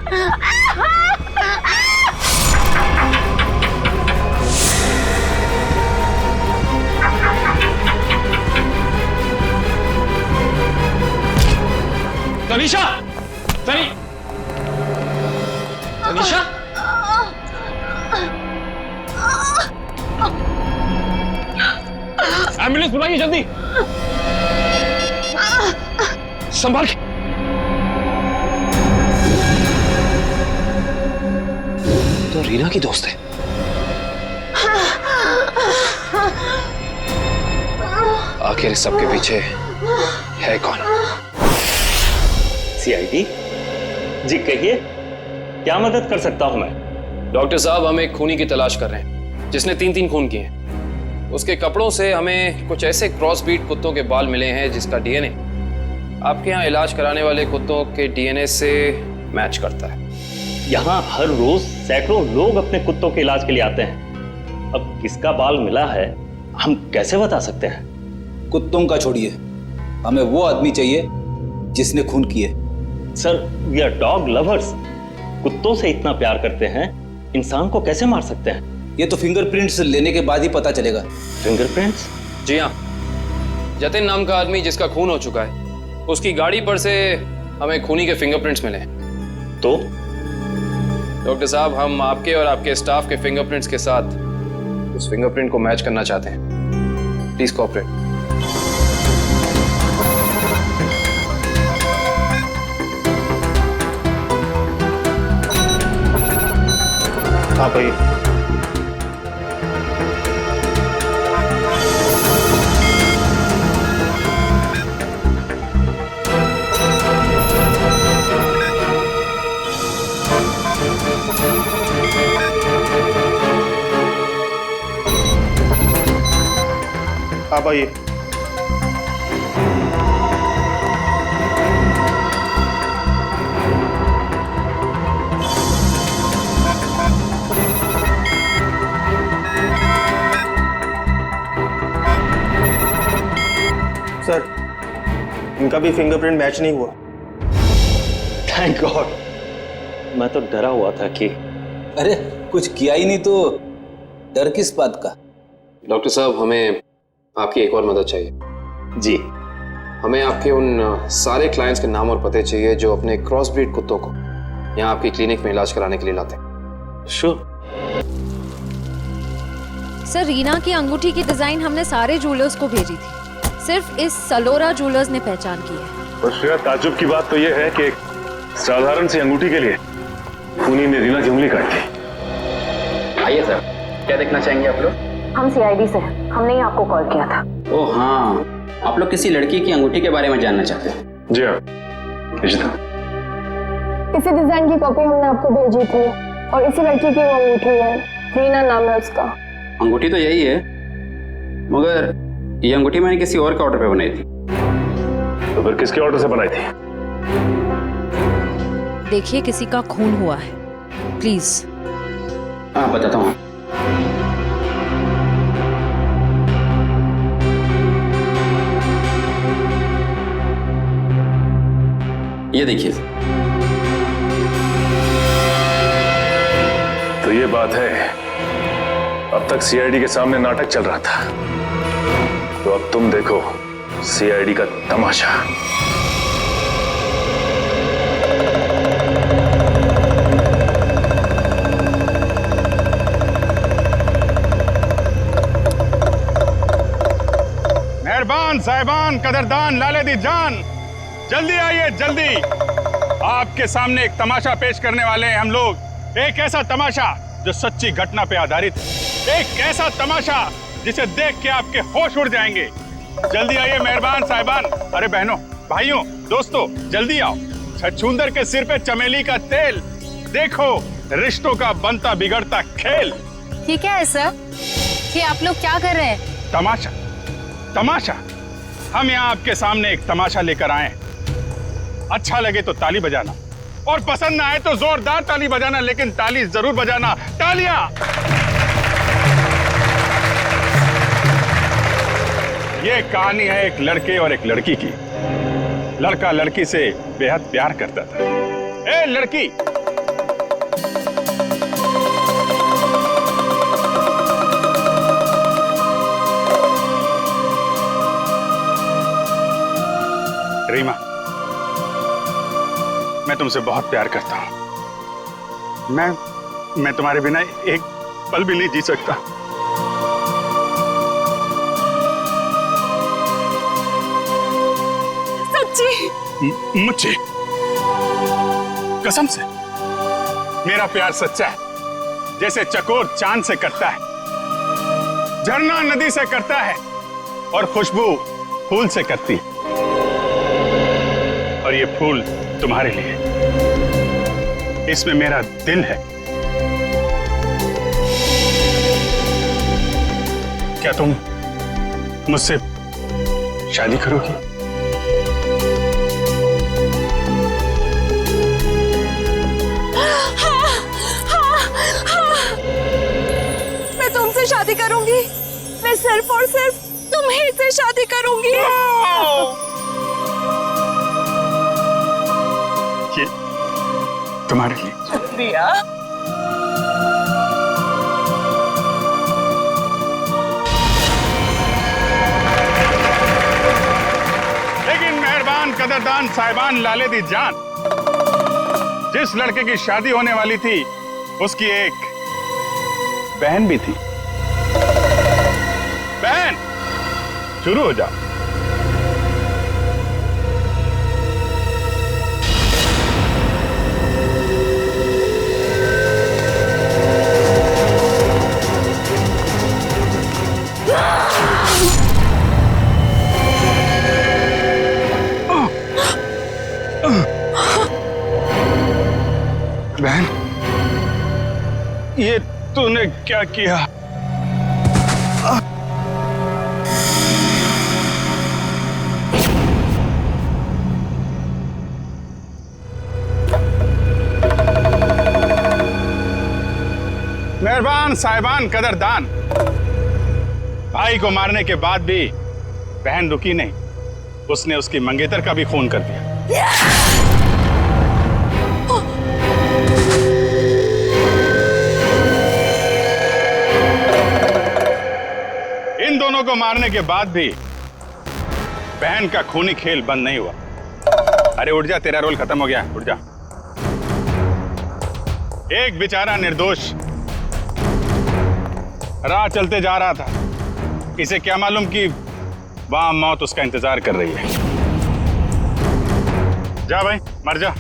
S6: तनीषा, तनीषा, एम्बुलेंस बुलाइए जल्दी। संभाल के।
S10: तो रीना की दोस्त है। आखिर इस सबके पीछे है कौन?
S6: सीआईडी जी, कहिए क्या मदद कर सकता हूं मैं?
S10: डॉक्टर साहब, हम एक खूनी की तलाश कर रहे हैं जिसने 3 खून किए हैं। उसके कपड़ों से हमें कुछ ऐसे क्रॉस ब्रीड कुत्तों के बाल मिले हैं जिसका डीएनए आपके यहाँ इलाज कराने वाले कुत्तों के डीएनए से मैच करता है।
S6: यहाँ हर रोज सैकड़ों लोग अपने कुत्तों के इलाज के लिए आते हैं। अब किसका बाल मिला है हम कैसे बता सकते हैं?
S9: कुत्तों का छोड़िए, हमें वो आदमी चाहिए जिसने खून किए।
S6: Sir, we are dog lovers. कुत्तों से इतना प्यार करते हैं, इंसान को कैसे मार सकते हैं?
S9: ये तो फिंगरप्रिंट्स लेने के बाद ही पता चलेगा।
S6: फिंगरप्रिंट्स?
S10: जी हाँ, जतिन नाम का आदमी जिसका खून हो चुका है, उसकी गाड़ी पर से हमें खूनी के फिंगरप्रिंट्स मिले।
S6: तो
S10: डॉक्टर साहब, हम आपके और आपके स्टाफ के फिंगरप्रिंट्स के साथ उस फिंगरप्रिंट को मैच करना चाहते हैं। Please cooperate.
S6: हाँ भाई। आप आइए।
S4: सर, इनका भी फिंगरप्रिंट मैच नहीं हुआ।
S6: Thank God. मैं तो डरा हुआ था कि
S9: अरे कुछ किया ही नहीं तो डर किस बात का?
S10: डॉक्टर साहब, हमें आपकी एक और मदद चाहिए।
S6: जी।
S10: हमें आपके उन सारे क्लाइंट्स के नाम और पते चाहिए जो अपने क्रॉस ब्रीड कुत्तों को यहाँ आपकी क्लिनिक में इलाज कराने के लिए लाते हैं।
S6: श्योर।
S13: सर, रीना की अंगूठी की डिजाइन हमने सारे जूलर्स को भेजी थी, सिर्फ इस सलोरा जूलर्स ने पहचान की है।
S3: और श्रेया, ताज्जुब की बात तो यह है कि एक साधारण सी अंगूठी के लिए खूनी ने रीना की उंगली काट दी।
S17: आइए सर, क्या देखना चाहेंगे आप लोग?
S18: हम सीआईडी से हैं, हमने ही आपको कॉल किया था।
S17: ओह हाँ, आप लोग किसी लड़की की अंगूठी के बारे में जानना चाहते हैं?
S3: जी हाँ,
S18: इसी डिजाइन की कॉपी हमने आपको भेजी थी और इसी लड़की की वो अंगूठी है, रीना नाम है उसका।
S17: अंगूठी तो यही है, मगर ये अंगूठी मैंने किसी और के ऑर्डर पे बनाई थी।
S3: तो फिर किसके ऑर्डर से बनाई थी?
S13: देखिए, किसी का खून हुआ है, प्लीज।
S17: हाँ, बताता हूँ। ये देखिए।
S3: तो ये बात है, अब तक सीआईडी के सामने नाटक चल रहा था, तो अब तुम देखो सीआईडी का तमाशा।
S19: मेहरबान साहिबान, कदरदान, लाले दी जान, जल्दी आइए जल्दी। आपके सामने एक तमाशा पेश करने वाले हैं हम लोग। एक ऐसा तमाशा जो सच्ची घटना पे आधारित है, एक ऐसा तमाशा जिसे देख के आपके होश उड़ जाएंगे। जल्दी आइए मेहरबान साहिबान। अरे बहनों, भाइयों, दोस्तों, जल्दी आओ। छछूंदर के सिर पे चमेली का तेल, देखो रिश्तों का बनता बिगड़ता खेल।
S20: ये क्या है सर? ये आप लोग क्या कर रहे हैं?
S19: तमाशा, तमाशा। हम यहाँ आपके सामने एक तमाशा लेकर आए हैं। अच्छा लगे तो ताली बजाना, और पसंद ना आए तो जोरदार ताली बजाना, लेकिन ताली जरूर बजाना। तालियां। ये कहानी है एक लड़के और एक लड़की की। लड़का लड़की से बेहद प्यार करता था। ए लड़की, रीमा, मैं तुमसे बहुत प्यार करता हूं। मैं तुम्हारे बिना एक पल भी नहीं जी सकता।
S2: सच्ची?
S19: मुझे कसम से मेरा प्यार सच्चा है, जैसे चकोर चांद से करता है, झरना नदी से करता है और खुशबू फूल से करती है। और ये फूल तुम्हारे लिए, इसमें मेरा दिल है। क्या तुम मुझसे शादी करोगी?
S2: मैं तुमसे शादी करूंगी। मैं सिर्फ और सिर्फ तुम्हीं से शादी करूंगी।
S19: ये तुम्हारे लिए।
S2: शुक्रिया।
S19: लेकिन मेहरबान कदरदान साहिबान लाले दी जान, जिस लड़के की शादी होने वाली थी उसकी एक बहन भी थी। बहन, शुरू हो जाओ। बहन, ये तूने क्या किया? मेहरबान साहिबान कदरदान, भाई को मारने के बाद भी बहन रुकी नहीं, उसने उसकी मंगेतर का भी खून कर दिया। इन दोनों को मारने के बाद भी बहन का खूनी खेल बंद नहीं हुआ। अरे उठ जा, तेरा रोल खत्म हो गया, उठ जा। एक बेचारा निर्दोष राह चलते जा रहा था, इसे क्या मालूम कि वहां मौत उसका इंतजार कर रही है। जा भाई, मर जा।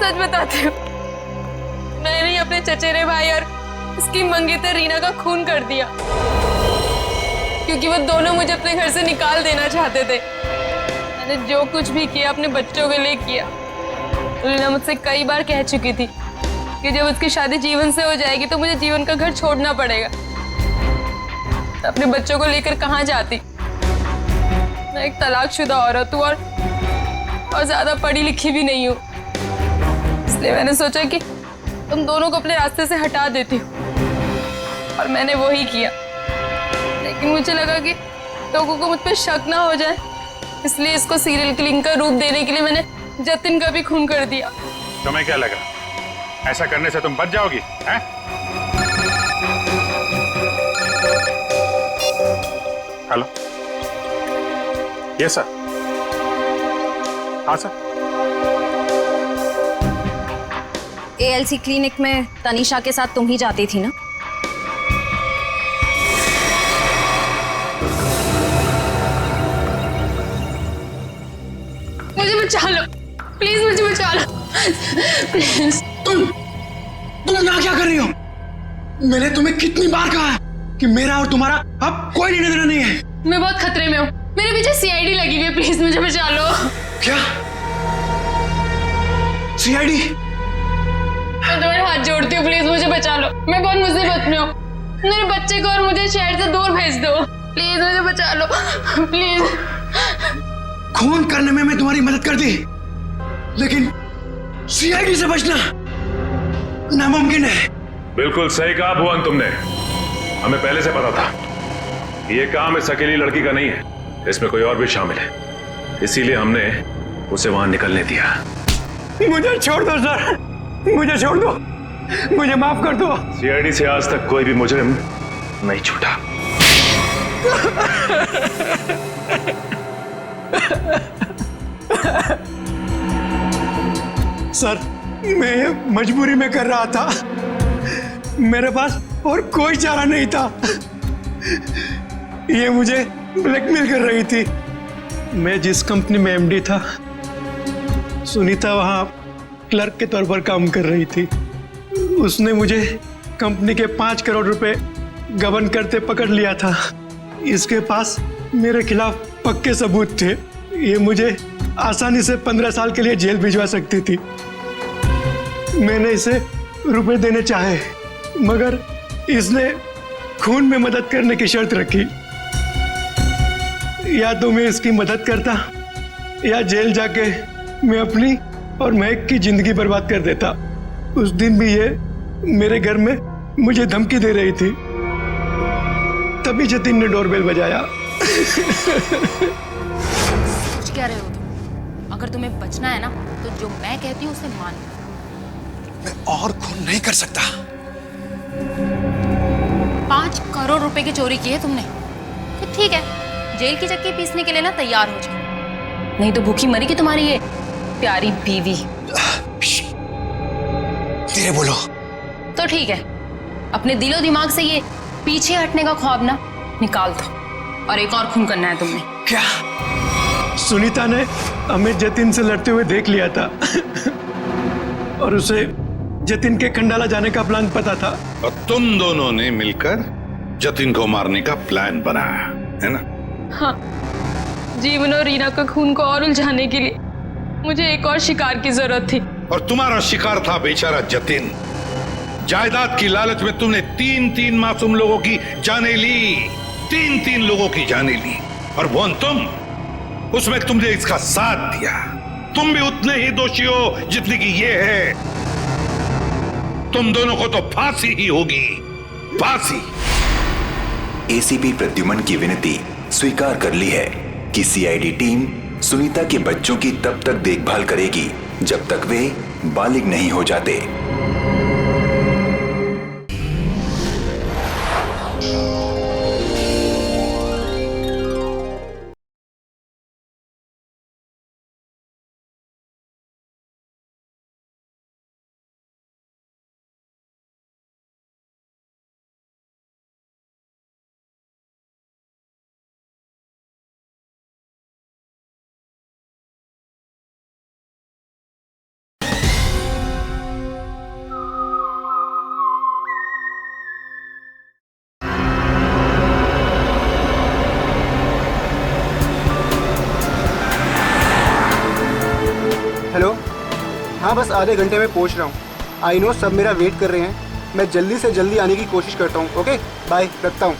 S18: सच बताती हूँ, मैंने ही अपने चचेरे भाई और उसकी मंगेतर रीना का खून कर दिया, क्योंकि वो दोनों मुझे अपने घर से निकाल देना चाहते थे। मैंने जो कुछ भी किया अपने बच्चों के लिए किया। रीना मुझसे कई बार कह चुकी थी कि जब उसकी शादी जीवन से हो जाएगी तो मुझे जीवन का घर छोड़ना पड़ेगा। अपने बच्चों को लेकर कहाँ जाती? मैं एक तलाकशुदा औरत हूँ और ज्यादा पढ़ी लिखी भी नहीं हूँ, इसलिए मैंने सोचा कि तुम दोनों को अपने रास्ते से हटा देती हूँ, और मैंने वो ही किया। लेकिन मुझे लगा कि लोगों को मुझ पर शक ना हो जाए, इसलिए इसको सीरियल किलिंग का रूप देने के लिए मैंने जतिन का भी खून कर दिया।
S19: तुम्हें क्या लगा ऐसा करने से तुम बच जाओगी? हैं? Hello, yes sir. हाँ सर।
S13: एएलसी क्लिनिक में तनीषा के साथ तुम ही जाती थी ना?
S18: मुझे बचा लो प्लीज, मुझे बचा लो प्लीज।
S4: तुम यहाँ क्या कर रही हो? मैंने तुम्हें कितनी बार कहा है कि मेरा और तुम्हारा अब कोई लेना देना नहीं है।
S18: मैं बहुत खतरे में हूँ, मेरे पीछे सीआईडी लगी हुई है, प्लीज मुझे बचा लो।
S4: क्या सीआईडी?
S18: मैं तुम्हारे हाथ जोड़ती हूँ, प्लीज मुझे बचा लो, मैं बहुत मुसीबत में हूँ। मेरे बच्चे को और मुझे शहर से दूर भेज दो, प्लीज मुझे बचा लो प्लीज।
S4: खून करने में मैं तुम्हारी मदद कर दी, लेकिन सीआईडी से बचना नामुमकिन है।
S3: बिल्कुल सही कहा भुवन तुमने। हमें पहले से पता था ये काम इस अकेली लड़की का नहीं है, इसमें कोई और भी शामिल है, इसीलिए हमने उसे वहां निकलने दिया।
S4: मुझे छोड़ दो सर, मुझे छोड़ दो, मुझे माफ कर दो।
S3: सीआईडी से आज तक कोई भी मुजरिम नहीं छूटा।
S4: सर मैं ये मजबूरी में कर रहा था, मेरे पास और कोई चारा नहीं था। ये मुझे ब्लैकमेल कर रही थी। मैं जिस कंपनी में एमडी था, सुनीता वहां क्लर्क के तौर पर काम कर रही थी। उसने मुझे कंपनी के 5 करोड़ रुपए गबन करते पकड़ लिया था। इसके पास मेरे खिलाफ पक्के सबूत थे। ये मुझे आसानी से 15 साल के लिए जेल भिजवा सकती थी। मैंने इसे रुपए देने चाहे, मगर इसने खून में मदद करने की शर्त रखी। या तो मैं इसकी मदद करता या जेल जाके मैं अपनी और महक की जिंदगी बर्बाद कर देता। उस दिन भी ये मेरे घर में मुझे धमकी दे रही थी। तभी जतिन ने डोरबेल बजाया।
S20: सोच क्या रहे हो तुम? अगर तुम्हें बचना है ना तो जो मैं कहती हूँ उसे मान।
S4: मैं और खून नहीं कर सकता।
S20: 5 करोड़ रुपए की चोरी की है तुमने, तो ठीक है, जेल की चक्की पीसने के लिए ना तैयार हो जाओ, नहीं तो भूखी मरेगी तुम्हारी ये प्यारी बीवी।
S4: धीरे बोलो।
S20: तो ठीक है, अपने दिलो दिमाग से ये पीछे हटने का ख्वाब ना निकाल दो, और एक और खून करना है तुमने।
S4: क्या? सुनीता ने हमें जतिन से लड़ते हुए देख लिया था और उसे जतिन के खंडाला जाने का प्लान पता था।
S8: और तुम दोनों ने मिलकर जतिन को मारने का प्लान बनाया है ना?
S18: हाँ, जीवन और रीना का खून को और उलझाने के लिए मुझे एक और शिकार की जरूरत थी।
S8: और तुम्हारा शिकार था बेचारा जतिन। जायदाद की लालच में तुमने 3-3 मासूम लोगों की जानें ली, 3-3 लोगों की जानें ली। और वो तुम, उसमें तुमने इसका साथ दिया। तुम भी उतने ही दोषी हो जितनी की ये है। तुम दोनों को तो फांसी ही होगी, फांसी।
S21: एसीपी प्रद्युमन की विनती स्वीकार कर ली है कि सीआईडी टीम सुनीता के बच्चों की तब तक देखभाल करेगी जब तक वे बालिग नहीं हो जाते।
S1: हेलो, हाँ बस आधे घंटे में पहुंच रहा हूँ। आई नो सब मेरा वेट कर रहे हैं। मैं जल्दी से जल्दी आने की कोशिश करता हूँ। ओके बाय, रखता हूँ।